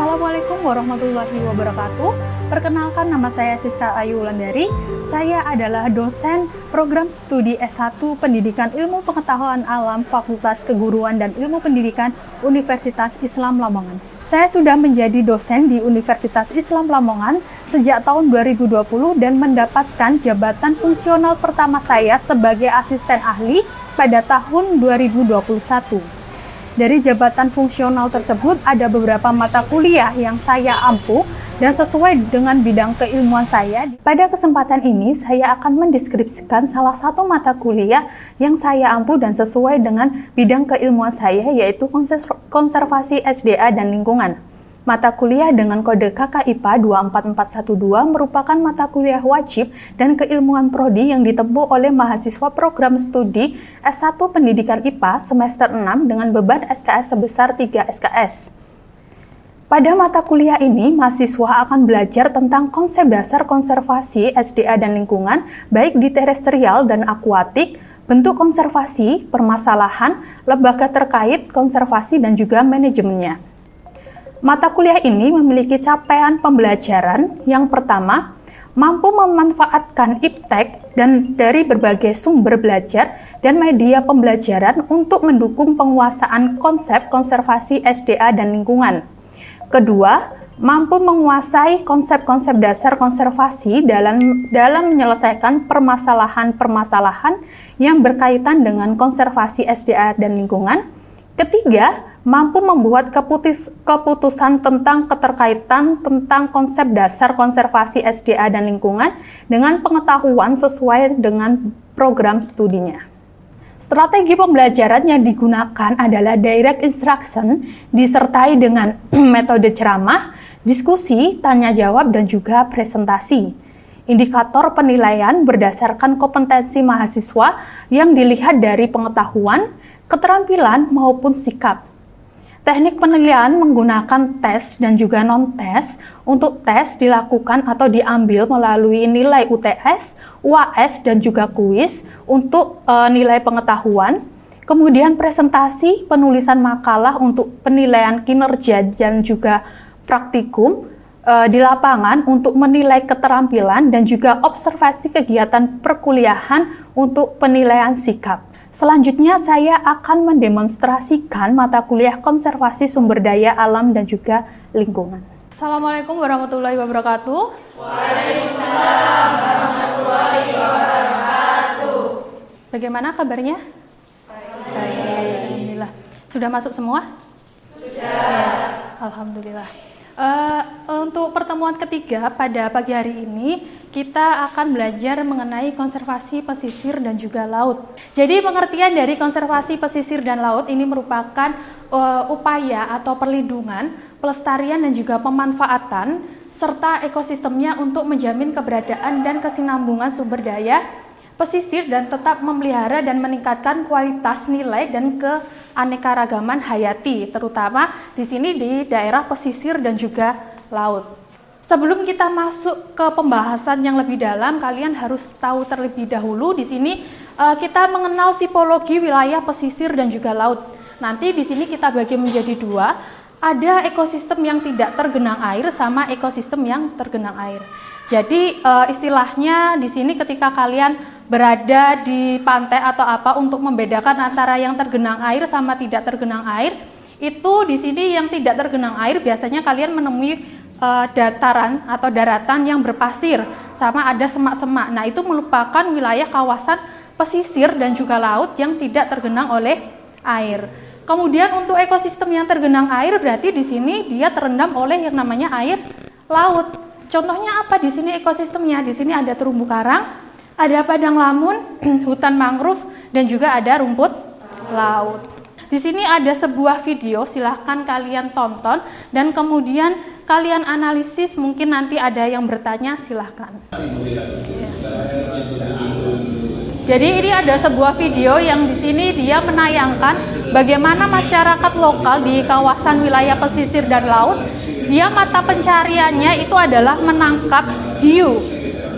Assalamualaikum warahmatullahi wabarakatuh. Perkenalkan, nama saya Siska Ayu Wulandari. Saya adalah dosen program studi S1 Pendidikan Ilmu Pengetahuan Alam Fakultas Keguruan dan Ilmu Pendidikan Universitas Islam Lamongan. Saya sudah menjadi dosen di Universitas Islam Lamongan sejak tahun 2020 dan mendapatkan jabatan fungsional pertama saya sebagai asisten ahli pada tahun 2021. Dari jabatan fungsional tersebut ada beberapa mata kuliah yang saya ampuh dan sesuai dengan bidang keilmuan saya. Pada kesempatan ini saya akan mendeskripsikan salah satu mata kuliah yang saya ampuh dan sesuai dengan bidang keilmuan saya, yaitu konservasi SDA dan lingkungan. Mata kuliah dengan kode KKIPA 24412 merupakan mata kuliah wajib dan keilmuan prodi yang ditempuh oleh mahasiswa program studi S1 Pendidikan IPA semester 6 dengan beban SKS sebesar 3 SKS. Pada mata kuliah ini, mahasiswa akan belajar tentang konsep dasar konservasi SDA dan lingkungan, baik di terestrial dan akuatik, bentuk konservasi, permasalahan, lembaga terkait konservasi, dan juga manajemennya. Mata kuliah ini memiliki capaian pembelajaran yang pertama, mampu memanfaatkan iptek dan dari berbagai sumber belajar dan media pembelajaran untuk mendukung penguasaan konsep konservasi SDA dan lingkungan. Kedua, mampu menguasai konsep-konsep dasar konservasi dalam menyelesaikan permasalahan-permasalahan yang berkaitan dengan konservasi SDA dan lingkungan. Ketiga, mampu membuat keputusan tentang keterkaitan tentang konsep dasar konservasi SDA dan lingkungan dengan pengetahuan sesuai dengan program studinya. Strategi pembelajaran yang digunakan adalah direct instruction, disertai dengan metode ceramah, diskusi, tanya jawab, dan juga presentasi. Indikator penilaian berdasarkan kompetensi mahasiswa yang dilihat dari pengetahuan, keterampilan, maupun sikap. Teknik penilaian menggunakan tes dan juga non-tes. Untuk tes dilakukan atau diambil melalui nilai UTS, UAS, dan juga kuis untuk nilai pengetahuan. Kemudian presentasi, penulisan makalah untuk penilaian kinerja dan juga praktikum di lapangan untuk menilai keterampilan, dan juga observasi kegiatan perkuliahan untuk penilaian sikap. Selanjutnya saya akan mendemonstrasikan mata kuliah konservasi sumber daya alam dan juga lingkungan. Assalamualaikum warahmatullahi wabarakatuh. Waalaikumsalam warahmatullahi wabarakatuh. Bagaimana kabarnya? Baik. Alhamdulillah. Sudah masuk semua? Sudah. Ya, alhamdulillah. Untuk pertemuan ketiga pada pagi hari ini, kita akan belajar mengenai konservasi pesisir dan juga laut. Jadi pengertian dari konservasi pesisir dan laut ini merupakan upaya atau perlindungan, pelestarian, dan juga pemanfaatan serta ekosistemnya untuk menjamin keberadaan dan kesinambungan sumber daya pesisir dan tetap memelihara dan meningkatkan kualitas nilai dan keanekaragaman hayati, terutama di sini di daerah pesisir dan juga laut. Sebelum kita masuk ke pembahasan yang lebih dalam, kalian harus tahu terlebih dahulu di sini kita mengenal tipologi wilayah pesisir dan juga laut. Nanti di sini kita bagi menjadi dua. Ada ekosistem yang tidak tergenang air sama ekosistem yang tergenang air. Jadi istilahnya di sini ketika kalian berada di pantai atau apa untuk membedakan antara yang tergenang air sama tidak tergenang air, itu di sini yang tidak tergenang air biasanya kalian menemui dataran atau daratan yang berpasir sama ada semak-semak. Nah, itu merupakan wilayah kawasan pesisir dan juga laut yang tidak tergenang oleh air. Kemudian untuk ekosistem yang tergenang air berarti di sini dia terendam oleh yang namanya air laut. Contohnya apa di sini ekosistemnya? Di sini ada terumbu karang, ada padang lamun, hutan mangrove, dan juga ada rumput laut. Di sini ada sebuah video, silahkan kalian tonton dan kemudian kalian analisis. Mungkin nanti ada yang bertanya, silahkan. Jadi ini ada sebuah video yang di sini dia menayangkan bagaimana masyarakat lokal di kawasan wilayah pesisir dan laut, dia mata pencariannya itu adalah menangkap hiu.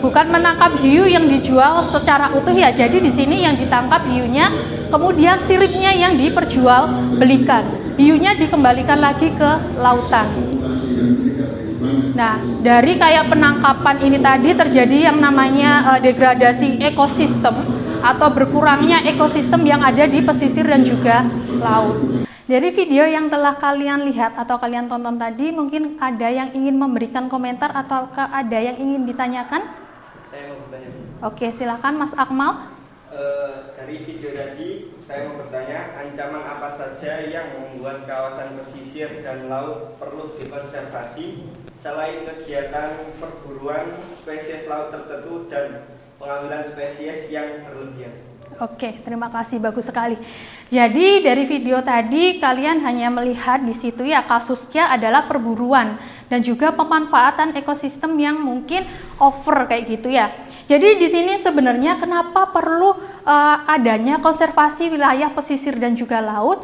Bukan menangkap hiu yang dijual secara utuh ya. Jadi di sini yang ditangkap hiunya, kemudian siripnya yang diperjualbelikan. hiunya dikembalikan lagi ke lautan. Nah, dari kayak penangkapan ini tadi terjadi yang namanya degradasi ekosistem atau berkurangnya ekosistem yang ada di pesisir dan juga laut. Dari video yang telah kalian lihat atau kalian tonton tadi, mungkin ada yang ingin memberikan komentar atau ada yang ingin ditanyakan? Saya mau bertanya. Oke, silakan Mas Akmal. Dari video tadi, saya mau bertanya, ancaman apa saja yang membuat kawasan pesisir dan laut perlu dikonservasi selain kegiatan perburuan spesies laut tertentu dan pengambilan spesies yang berlebihan? Oke, terima kasih, bagus sekali. Jadi dari video tadi kalian hanya melihat di situ ya kasusnya adalah perburuan dan juga pemanfaatan ekosistem yang mungkin over kayak gitu ya. Jadi di sini sebenarnya kenapa perlu adanya konservasi wilayah pesisir dan juga laut?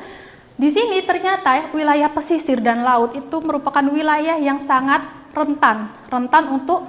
Di sini ternyata wilayah pesisir dan laut itu merupakan wilayah yang sangat rentan untuk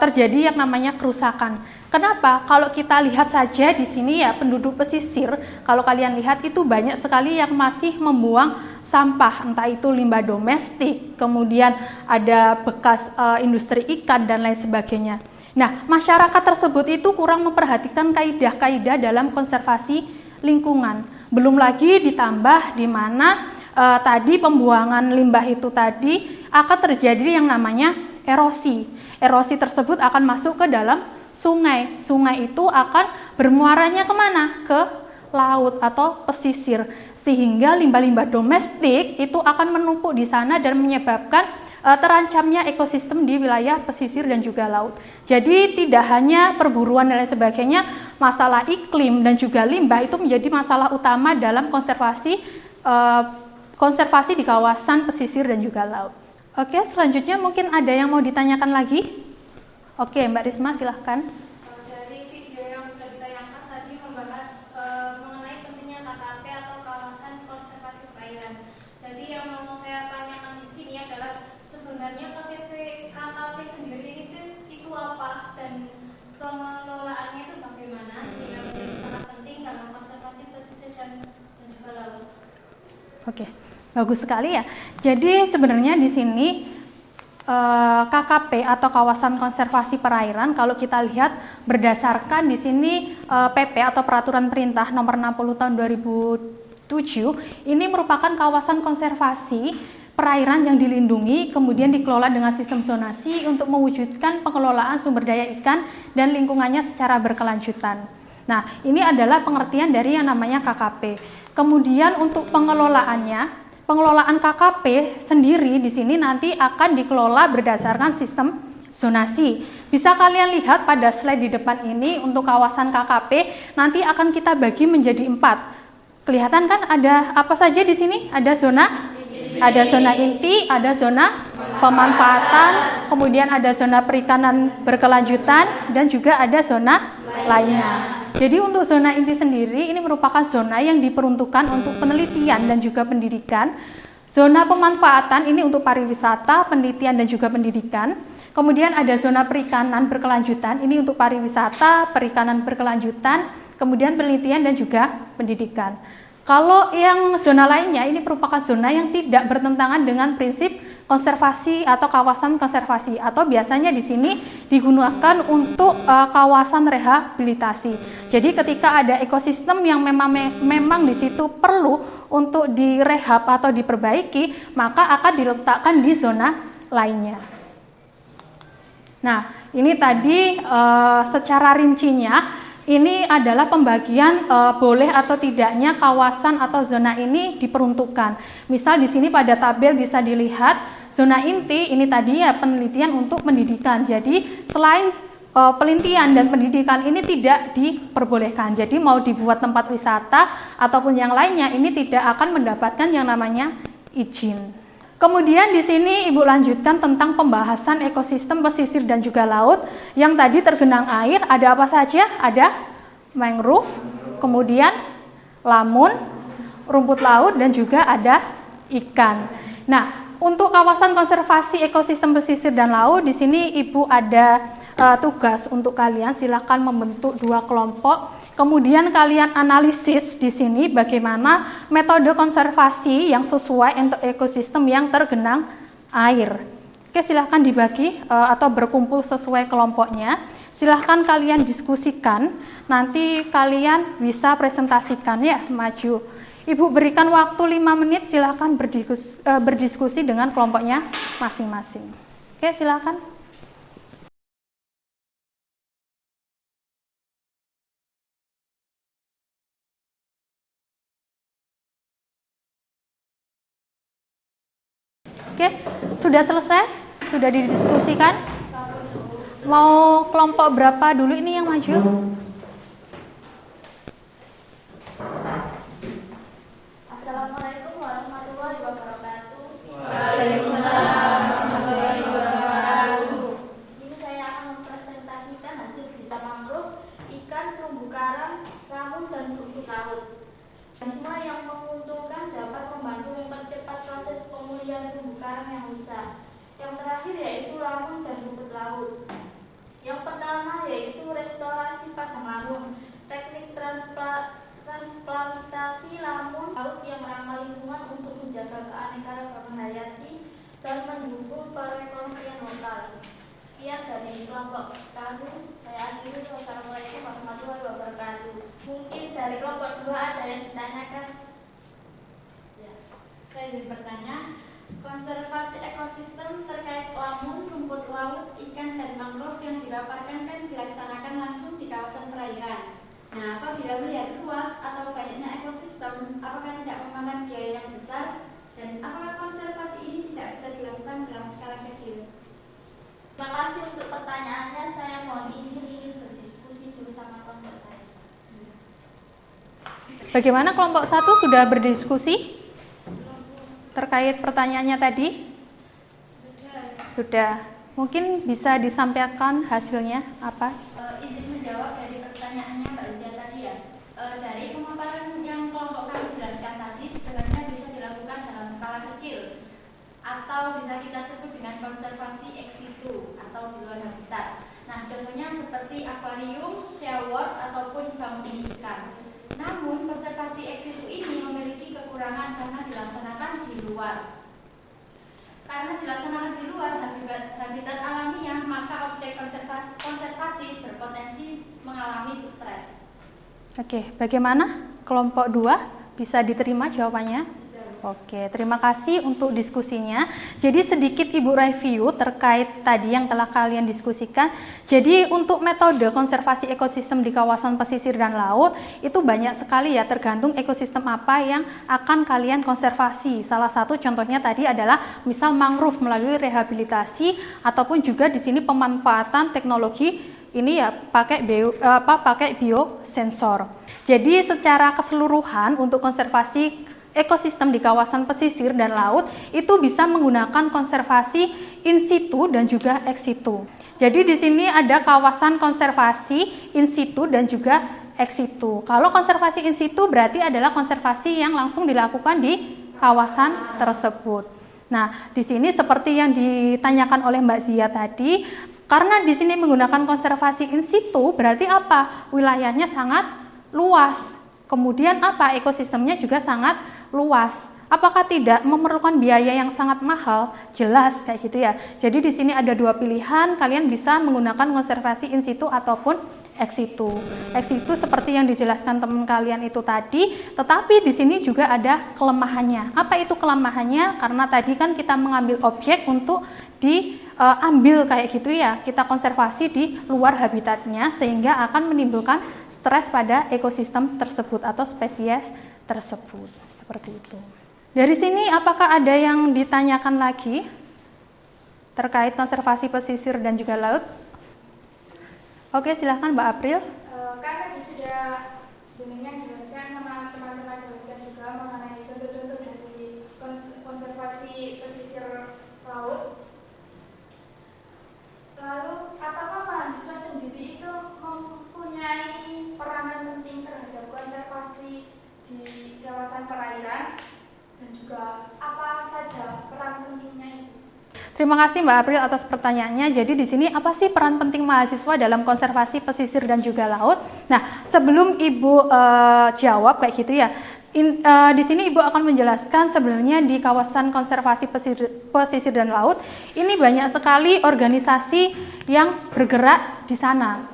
terjadi yang namanya kerusakan. Kenapa? Kalau kita lihat saja di sini ya penduduk pesisir, kalau kalian lihat itu banyak sekali yang masih membuang sampah, entah itu limbah domestik, kemudian ada bekas industri ikan dan lain sebagainya. Nah, masyarakat tersebut itu kurang memperhatikan kaidah-kaidah dalam konservasi lingkungan. Belum lagi ditambah di mana tadi pembuangan limbah itu tadi akan terjadi yang namanya erosi. Erosi tersebut akan masuk ke dalam sungai. Sungai itu akan bermuaranya kemana? Ke laut atau pesisir. Sehingga limbah-limbah domestik itu akan menumpuk di sana dan menyebabkan terancamnya ekosistem di wilayah pesisir dan juga laut. Jadi tidak hanya perburuan dan lain sebagainya, masalah iklim dan juga limbah itu menjadi masalah utama dalam konservasi di kawasan pesisir dan juga laut. Oke, selanjutnya mungkin ada yang mau ditanyakan lagi? Oke, Mbak Risma silahkan. Dari video yang sudah ditayangkan tadi membahas mengenai pentingnya KKP atau kawasan konservasi perairan. Jadi yang mau saya tanyakan di sini adalah sebenarnya KKP sendiri itu apa dan pengelolaannya itu bagaimana sehingga menjadi sangat penting dalam konservasi pesisir dan juga laut. Oke, bagus sekali ya. Jadi sebenarnya di sini KKP atau kawasan konservasi perairan kalau kita lihat berdasarkan di sini PP atau peraturan perintah nomor 60 tahun 2007 ini merupakan kawasan konservasi perairan yang dilindungi kemudian dikelola dengan sistem zonasi untuk mewujudkan pengelolaan sumber daya ikan dan lingkungannya secara berkelanjutan. Nah, ini adalah pengertian dari yang namanya KKP. Kemudian untuk pengelolaan KKP sendiri di sini nanti akan dikelola berdasarkan sistem zonasi. Bisa kalian lihat pada slide di depan ini untuk kawasan KKP nanti akan kita bagi menjadi 4. Kelihatan kan ada apa saja di sini? Ada zona inti, ada zona pemanfaatan, kemudian ada zona perikanan berkelanjutan dan juga ada zona lainnya. Jadi untuk zona inti sendiri ini merupakan zona yang diperuntukkan untuk penelitian dan juga pendidikan. Zona pemanfaatan ini untuk pariwisata, penelitian dan juga pendidikan. Kemudian ada zona perikanan berkelanjutan, ini untuk pariwisata, perikanan berkelanjutan, kemudian penelitian dan juga pendidikan. Kalau yang zona lainnya ini merupakan zona yang tidak bertentangan dengan prinsip konservasi atau kawasan konservasi atau biasanya di sini digunakan untuk kawasan rehabilitasi. Jadi ketika ada ekosistem yang memang di situ perlu untuk direhab atau diperbaiki, maka akan diletakkan di zona lainnya. Nah, ini tadi secara rincinya ini adalah pembagian boleh atau tidaknya kawasan atau zona ini diperuntukkan. Misal di sini pada tabel bisa dilihat zona inti ini tadi ya penelitian untuk pendidikan. Jadi selain penelitian dan pendidikan ini tidak diperbolehkan. Jadi mau dibuat tempat wisata ataupun yang lainnya ini tidak akan mendapatkan yang namanya izin. Kemudian di sini Ibu lanjutkan tentang pembahasan ekosistem pesisir dan juga laut. Yang tadi tergenang air ada apa saja? Ada mangrove, kemudian lamun, rumput laut dan juga ada ikan. Nah, untuk kawasan konservasi ekosistem pesisir dan laut di sini Ibu ada tugas untuk kalian, silahkan membentuk 2 kelompok. Kemudian kalian analisis di sini bagaimana metode konservasi yang sesuai untuk ekosistem yang tergenang air. Oke, silahkan dibagi atau berkumpul sesuai kelompoknya. Silahkan kalian diskusikan. Nanti kalian bisa presentasikan ya, maju. Ibu berikan waktu 5 menit, silahkan berdiskusi dengan kelompoknya masing-masing. Oke, silahkan. Oke, sudah selesai? Sudah didiskusikan? Mau kelompok berapa dulu ini yang maju? Assalamualaikum warahmatullahi wabarakatuh. Waalaikumsalam warahmatullahi wabarakatuh. Di sini saya akan mempresentasikan hasil desa mangrove, ikan, terumbu karang, lamun, dan rumput laut. Semua yang menguntungkan dapat membantu mempercepat proses pemulihan terumbu karang yang rusak. Yang terakhir yaitu lamun dan rumput laut. Yang pertama yaitu restorasi padang lamun, teknik transplantasi lamun laut yang ramah lingkungan untuk menjaga keanekaragaman hayati dan mendukung perekonomian lokal. Sekian dari kelompok kami. Saya akhiri. Wassalamualaikum warahmatullahi wabarakatuh. Mungkin dari kelompok 2 ada yang ditanyakan? Ya, saya ingin bertanya, konservasi ekosistem terkait lamun, rumput laut, ikan, dan mangrove yang dipaparkan kan dilaksanakan langsung di kawasan perairan. Nah, apabila melihat luas atau banyaknya ekosistem, apakah tidak memakan biaya yang besar? Dan apakah konservasi ini tidak bisa dilakukan dalam skala kecil? Terima kasih untuk pertanyaannya. Saya mohon izin ingin berdiskusi dulu sama kelompok saya. Bagaimana kelompok 1 sudah berdiskusi terkait pertanyaannya tadi? Sudah. Mungkin bisa disampaikan hasilnya apa? Izin menjawab dari pertanyaannya Mbak Zia tadi ya. Dari pemaparan yang kelompok kami jelaskan tadi sebenarnya bisa dilakukan dalam skala kecil atau bisa kita sebut dengan konservasi ex situ atau di luar habitat. Nah, contohnya seperti akuarium, seaworld ataupun bangunan ikan. Namun, konservasi ex situ ini memiliki kekurangan karena dilaksanakan di luar. Karena dilaksanakan di luar habitat alamiah, maka objek konservasi berpotensi mengalami stres. Oke, bagaimana kelompok 2? Bisa diterima jawabannya? Oke, terima kasih untuk diskusinya. Jadi sedikit Ibu review terkait tadi yang telah kalian diskusikan. Jadi untuk metode konservasi ekosistem di kawasan pesisir dan laut itu banyak sekali ya, tergantung ekosistem apa yang akan kalian konservasi. Salah satu contohnya tadi adalah misal mangrove melalui rehabilitasi ataupun juga di sini pemanfaatan teknologi ini ya pakai biosensor. Jadi secara keseluruhan untuk konservasi ekosistem di kawasan pesisir dan laut itu bisa menggunakan konservasi in situ dan juga ex situ. Jadi di sini ada kawasan konservasi in situ dan juga ex situ. Kalau konservasi in situ berarti adalah konservasi yang langsung dilakukan di kawasan tersebut. Nah, di sini seperti yang ditanyakan oleh Mbak Zia tadi, karena di sini menggunakan konservasi in situ berarti apa? Wilayahnya sangat luas. Kemudian apa? Ekosistemnya juga sangat luas. Apakah tidak memerlukan biaya yang sangat mahal? Jelas kayak gitu ya. Jadi di sini ada 2 pilihan, kalian bisa menggunakan konservasi in situ ataupun ex situ. Ex situ seperti yang dijelaskan teman kalian itu tadi, tetapi di sini juga ada kelemahannya. Apa itu kelemahannya? Karena tadi kan kita mengambil objek untuk diambil kayak gitu ya. Kita konservasi di luar habitatnya sehingga akan menimbulkan stres pada ekosistem tersebut atau spesies tersebut. Seperti itu. Dari sini apakah ada yang ditanyakan lagi terkait konservasi pesisir dan juga laut? Oke, silahkan Mbak April. Kan tadi sudah Demikian jelaskan sama teman-teman jelaskan juga mengenai contoh-contoh dari konservasi pesisir laut. Lalu apakah mahasiswa sendiri itu mempunyai peranan penting terhadap konservasi di kawasan perairan dan juga apa saja peran pentingnya itu? Terima kasih Mbak April atas pertanyaannya. Jadi di sini apa sih peran penting mahasiswa dalam konservasi pesisir dan juga laut? Nah, sebelum Ibu jawab kayak gitu ya, di sini Ibu akan menjelaskan sebenarnya di kawasan konservasi pesisir dan laut ini banyak sekali organisasi yang bergerak di sana.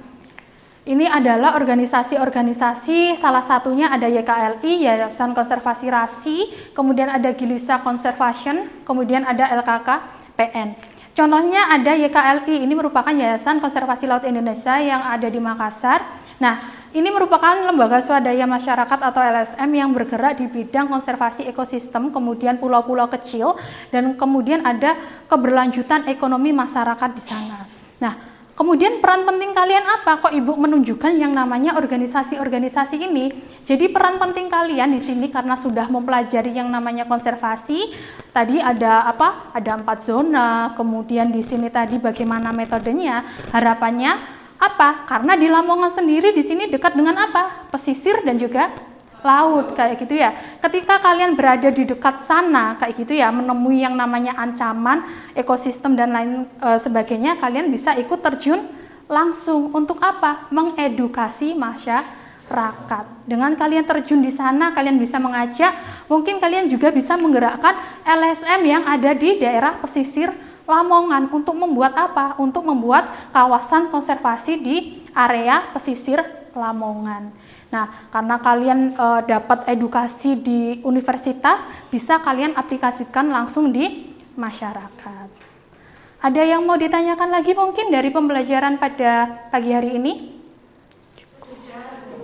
Ini adalah organisasi-organisasi, salah satunya ada YKLI, Yayasan Konservasi Rasi, kemudian ada Gilisa Conservation, kemudian ada LKKPN. Contohnya ada YKLI, ini merupakan Yayasan Konservasi Laut Indonesia yang ada di Makassar. Nah, ini merupakan lembaga swadaya masyarakat atau LSM yang bergerak di bidang konservasi ekosistem, kemudian pulau-pulau kecil, dan kemudian ada keberlanjutan ekonomi masyarakat di sana. Nah, kemudian peran penting kalian apa? Kok Ibu menunjukkan yang namanya organisasi-organisasi ini? Jadi peran penting kalian di sini karena sudah mempelajari yang namanya konservasi. Tadi ada apa? Ada 4 zona. Kemudian di sini tadi bagaimana metodenya? Harapannya apa? Karena di Lamongan sendiri di sini dekat dengan apa? Pesisir dan juga laut kayak gitu ya. Ketika kalian berada di dekat sana kayak gitu ya, menemui yang namanya ancaman ekosistem dan lain sebagainya, kalian bisa ikut terjun langsung untuk apa? Mengedukasi masyarakat. Dengan kalian terjun di sana, kalian bisa mengajak, mungkin kalian juga bisa menggerakkan LSM yang ada di daerah pesisir Lamongan untuk membuat apa? Untuk membuat kawasan konservasi di area pesisir Lamongan. Nah, karena kalian dapat edukasi di universitas, bisa kalian aplikasikan langsung di masyarakat. Ada yang mau ditanyakan lagi mungkin dari pembelajaran pada pagi hari ini?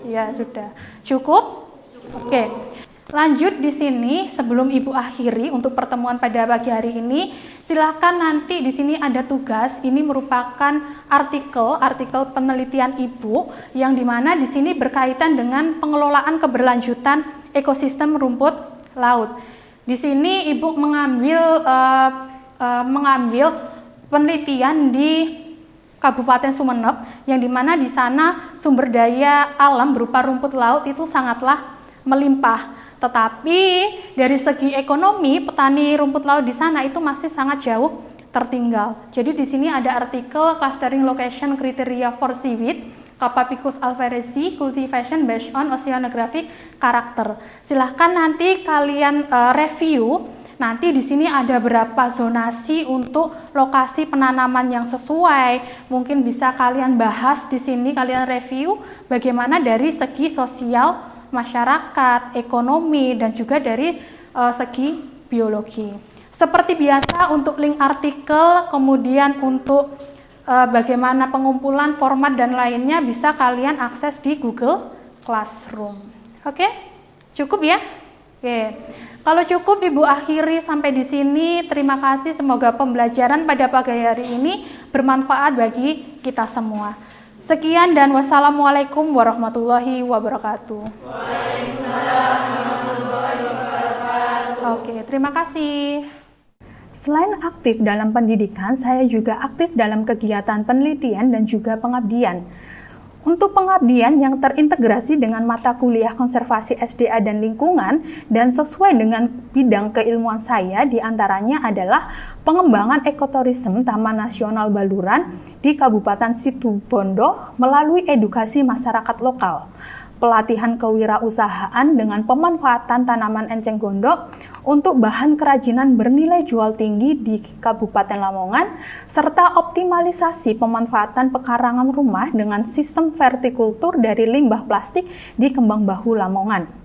Ya, sudah. Cukup? Oke. Lanjut di sini, sebelum Ibu akhiri untuk pertemuan pada pagi hari ini, silakan nanti di sini ada tugas. Ini merupakan artikel penelitian Ibu yang dimana di sini berkaitan dengan pengelolaan keberlanjutan ekosistem rumput laut. Di sini Ibu mengambil penelitian di Kabupaten Sumeneb yang dimana di sana sumber daya alam berupa rumput laut itu sangatlah melimpah. Tetapi dari segi ekonomi, petani rumput laut di sana itu masih sangat jauh tertinggal. Jadi di sini ada artikel Clustering Location Criteria for Seaweed, Capapicus alvarezi, Cultivation Based on Oceanographic Character. Silahkan nanti kalian review. Nanti di sini ada berapa zonasi untuk lokasi penanaman yang sesuai. Mungkin bisa kalian bahas di sini, kalian review bagaimana dari segi sosial masyarakat, ekonomi, dan juga dari segi biologi. Seperti biasa untuk link artikel, kemudian untuk bagaimana pengumpulan format dan lainnya bisa kalian akses di Google Classroom. Oke? Cukup ya? Oke. Kalau cukup Ibu akhiri sampai di sini. Terima kasih, semoga pembelajaran pada pagi hari ini bermanfaat bagi kita semua. Sekian dan wassalamualaikum warahmatullahi wabarakatuh. Waalaikumsalam warahmatullahi wabarakatuh. Oke, terima kasih. Selain aktif dalam pendidikan, saya juga aktif dalam kegiatan penelitian dan juga pengabdian. Untuk pengabdian yang terintegrasi dengan mata kuliah konservasi SDA dan lingkungan dan sesuai dengan bidang keilmuan saya, diantaranya adalah pengembangan ekoturism Taman Nasional Baluran di Kabupaten Situbondo melalui edukasi masyarakat lokal, pelatihan kewirausahaan dengan pemanfaatan tanaman enceng gondok untuk bahan kerajinan bernilai jual tinggi di Kabupaten Lamongan, serta optimalisasi pemanfaatan pekarangan rumah dengan sistem vertikultur dari limbah plastik di Kembang Bahu Lamongan.